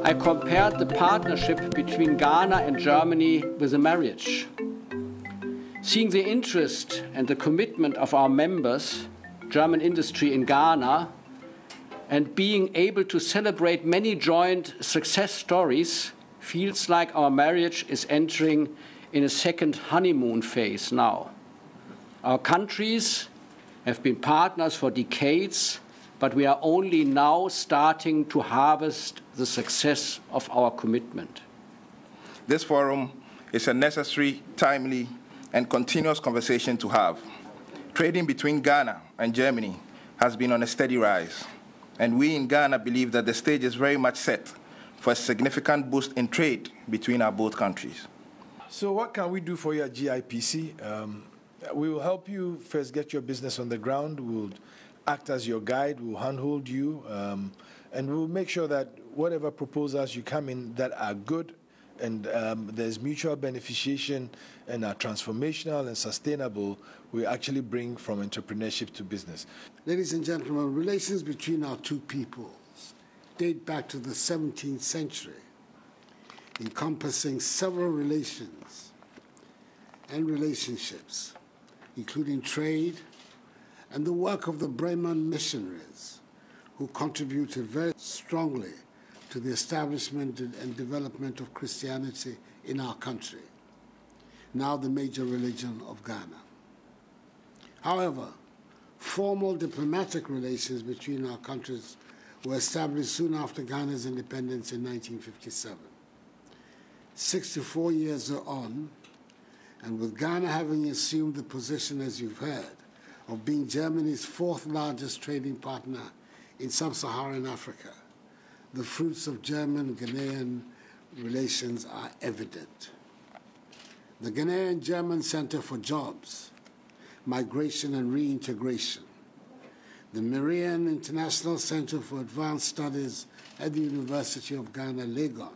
I compared the partnership between Ghana and Germany with a marriage. Seeing the interest and the commitment of our members, German industry in Ghana, and being able to celebrate many joint success stories feels like our marriage is entering in a second honeymoon phase now. Our countries have been partners for decades, but we are only now starting to harvest the success of our commitment. This forum is a necessary, timely, and continuous conversation to have. Trading between Ghana and Germany has been on a steady rise, and we in Ghana believe that the stage is very much set for a significant boost in trade between our both countries. So what can we do for you at GIPC? We will help you first get your business on the ground. We'll act as your guide. We'll handhold you. And we'll make sure that whatever proposals you come in that are good and there's mutual beneficiation and are transformational and sustainable, we actually bring from entrepreneurship to business. Ladies and gentlemen, relations between our two peoples date back to the 17th century, encompassing several relations and relationships, including trade and the work of the Bremen missionaries, who contributed very strongly to the establishment and development of Christianity in our country, now the major religion of Ghana. However, formal diplomatic relations between our countries were established soon after Ghana's independence in 1957. 64 years on, and with Ghana having assumed the position, as you've heard, of being Germany's fourth largest trading partner in sub-Saharan Africa, the fruits of German-Ghanaian relations are evident. The Ghanaian-German Center for Jobs, Migration and Reintegration, the Marian International Center for Advanced Studies at the University of Ghana, Legon,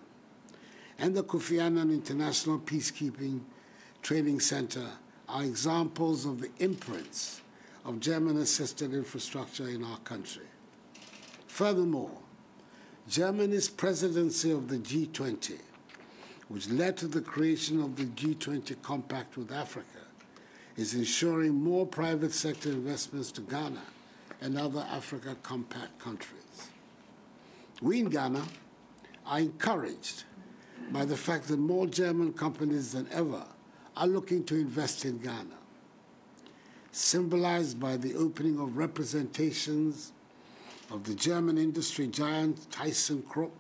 and the Kofi Annan International Peacekeeping Training Center are examples of the imprints of German-assisted infrastructure in our country. Furthermore, Germany's presidency of the G20, which led to the creation of the G20 Compact with Africa, is ensuring more private sector investments to Ghana and other Africa Compact countries. We in Ghana are encouraged by the fact that more German companies than ever are looking to invest in Ghana, symbolized by the opening of representations of the German industry giant ThyssenKrupp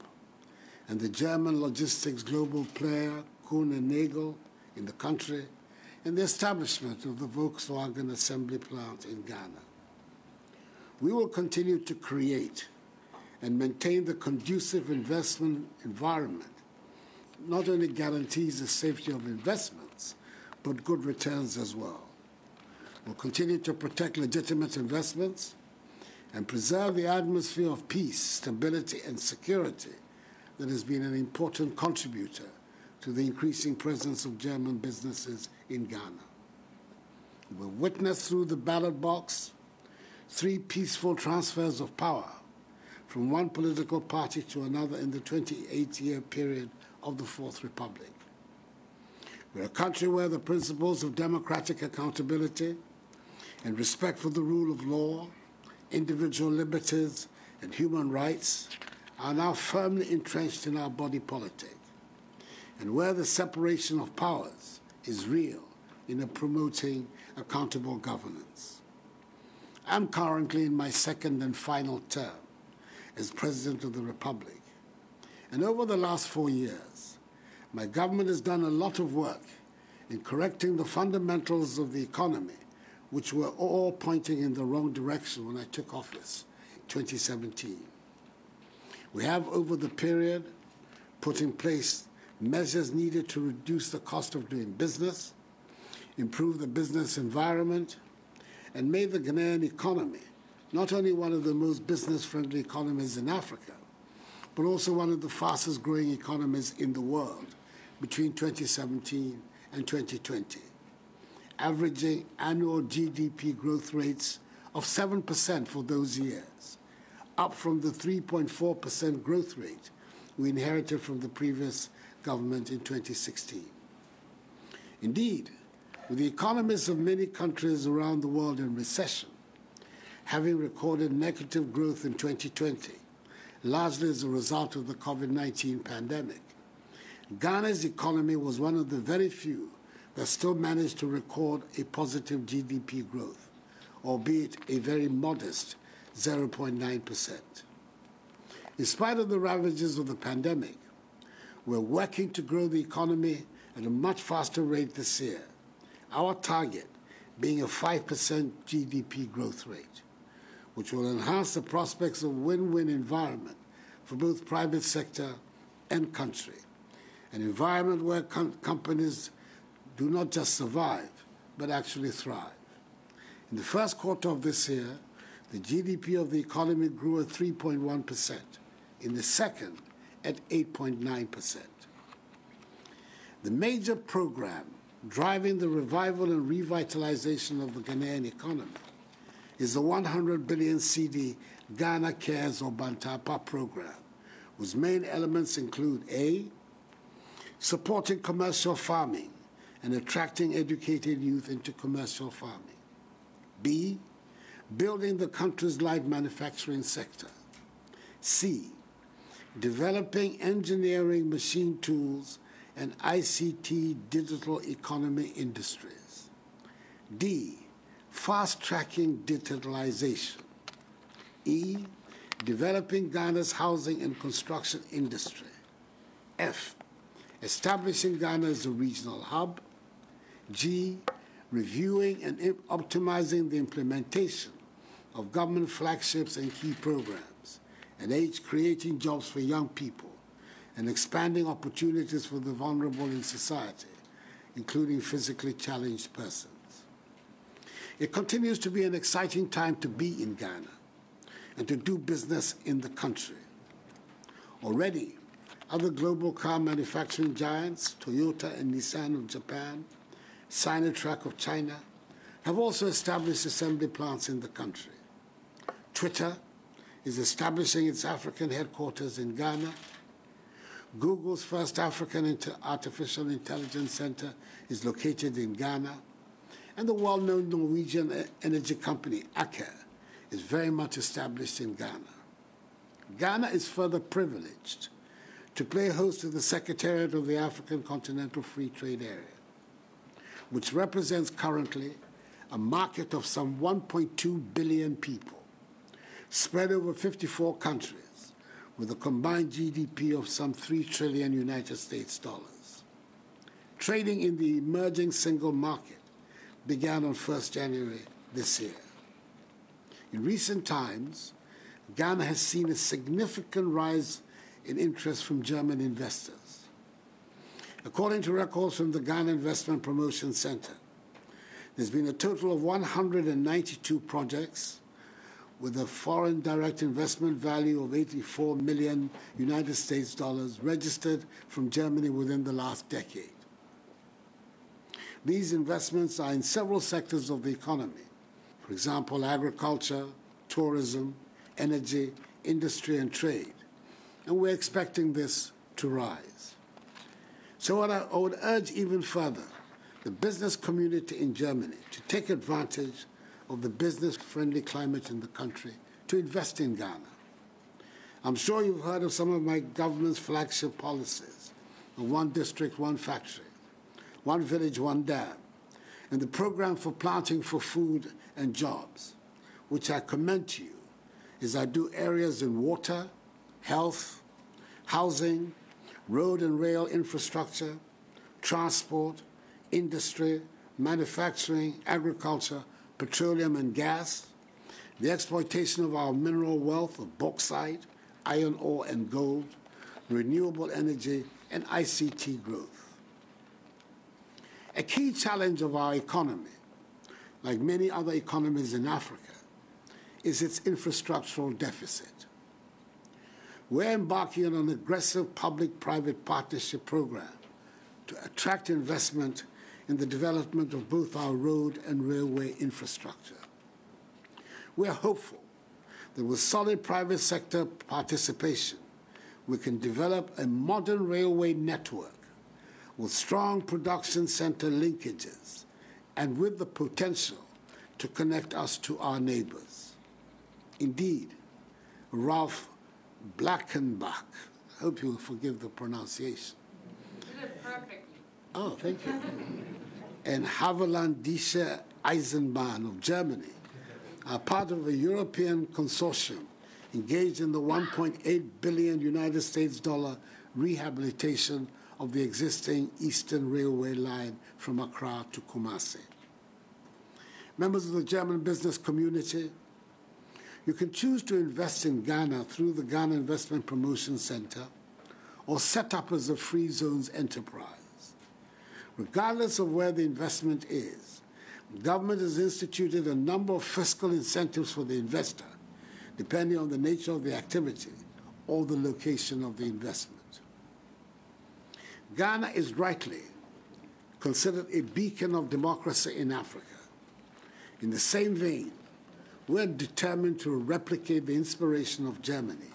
and the German logistics global player Kuhn & Nagel in the country, and the establishment of the Volkswagen assembly plant in Ghana. We will continue to create and maintain the conducive investment environment not only guarantees the safety of investments, but good returns as well. We'll continue to protect legitimate investments and preserve the atmosphere of peace, stability, and security that has been an important contributor to the increasing presence of German businesses in Ghana. We'll witness through the ballot box 3 peaceful transfers of power from one political party to another in the 28-year period of the Fourth Republic. We're a country where the principles of democratic accountability and respect for the rule of law, individual liberties, and human rights are now firmly entrenched in our body politic, and where the separation of powers is real in promoting accountable governance. I'm currently in my second and final term as President of the Republic, and over the last 4 years, my government has done a lot of work in correcting the fundamentals of the economy, which were all pointing in the wrong direction when I took office in 2017. We have, over the period, put in place measures needed to reduce the cost of doing business, improve the business environment, and made the Ghanaian economy not only one of the most business-friendly economies in Africa, but also one of the fastest-growing economies in the world between 2017 and 2020, averaging annual GDP growth rates of 7% for those years, up from the 3.4% growth rate we inherited from the previous government in 2016. Indeed, with the economies of many countries around the world in recession, having recorded negative growth in 2020, largely as a result of the COVID-19 pandemic, Ghana's economy was one of the very few that still managed to record a positive GDP growth, albeit a very modest 0.9%. In spite of the ravages of the pandemic, we're working to grow the economy at a much faster rate this year, our target being a 5% GDP growth rate, which will enhance the prospects of win-win environment for both private sector and country, an environment where companies do not just survive, but actually thrive. In the first quarter of this year, the GDP of the economy grew at 3.1%, in the second at 8.9%. The major program driving the revival and revitalization of the Ghanaian economy is the 100 billion cedi Ghana Cares or Bantapa program, whose main elements include A, supporting commercial farming and attracting educated youth into commercial farming. B, building the country's light manufacturing sector. C, developing engineering, machine tools, and ICT digital economy industries. D, fast-tracking digitalization. E, developing Ghana's housing and construction industry. F, establishing Ghana as a regional hub. G, reviewing and optimizing the implementation of government flagships and key programs. And H, creating jobs for young people and expanding opportunities for the vulnerable in society, including physically challenged persons. It continues to be an exciting time to be in Ghana and to do business in the country. Already, other global car manufacturing giants, Toyota and Nissan of Japan, Sinotruk of China, have also established assembly plants in the country. Twitter is establishing its African headquarters in Ghana. Google's first African Artificial Intelligence Center is located in Ghana. And the well-known Norwegian energy company, Aker, is very much established in Ghana. Ghana is further privileged to play host to the Secretariat of the African Continental Free Trade Area, which represents currently a market of some 1.2 billion people, spread over 54 countries, with a combined GDP of some 3 trillion United States dollars. Trading in the emerging single market began on 1st January this year. In recent times, Ghana has seen a significant rise in interest from German investors. According to records from the Ghana Investment Promotion Center, there's been a total of 192 projects with a foreign direct investment value of 84 million United States dollars registered from Germany within the last decade. These investments are in several sectors of the economy. For example, agriculture, tourism, energy, industry, and trade. And we're expecting this to rise. So I would urge even further the business community in Germany to take advantage of the business-friendly climate in the country to invest in Ghana. I'm sure you've heard of some of my government's flagship policies, of one district, one factory, one village, one dam, and the program for planting for food and jobs, which I commend to you as I do areas in water, health, housing, road and rail infrastructure, transport, industry, manufacturing, agriculture, petroleum and gas, the exploitation of our mineral wealth of bauxite, iron ore and gold, renewable energy, and ICT growth. A key challenge of our economy, like many other economies in Africa, is its infrastructural deficit. We're embarking on an aggressive public-private partnership program to attract investment in the development of both our road and railway infrastructure. We are hopeful that with solid private sector participation, we can develop a modern railway network with strong production center linkages and with the potential to connect us to our neighbors. Indeed, Ralph Blackenbach, I hope you'll forgive the pronunciation. You did it perfectly. Oh, thank you. And Haveland Dische Eisenbahn of Germany are part of a European consortium engaged in the $1.8 billion United States rehabilitation of the existing Eastern Railway line from Accra to Kumasi. Members of the German business community, you can choose to invest in Ghana through the Ghana Investment Promotion Center or set up as a free zones enterprise. Regardless of where the investment is, the government has instituted a number of fiscal incentives for the investor, depending on the nature of the activity or the location of the investment. Ghana is rightly considered a beacon of democracy in Africa. In the same vein, we're determined to replicate the inspiration of Germany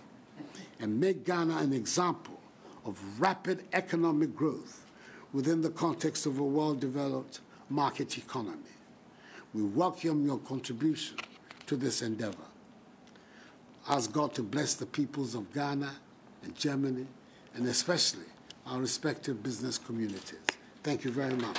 and make Ghana an example of rapid economic growth within the context of a well-developed market economy. We welcome your contribution to this endeavor. Ask God to bless the peoples of Ghana and Germany, and especially our respective business communities. Thank you very much.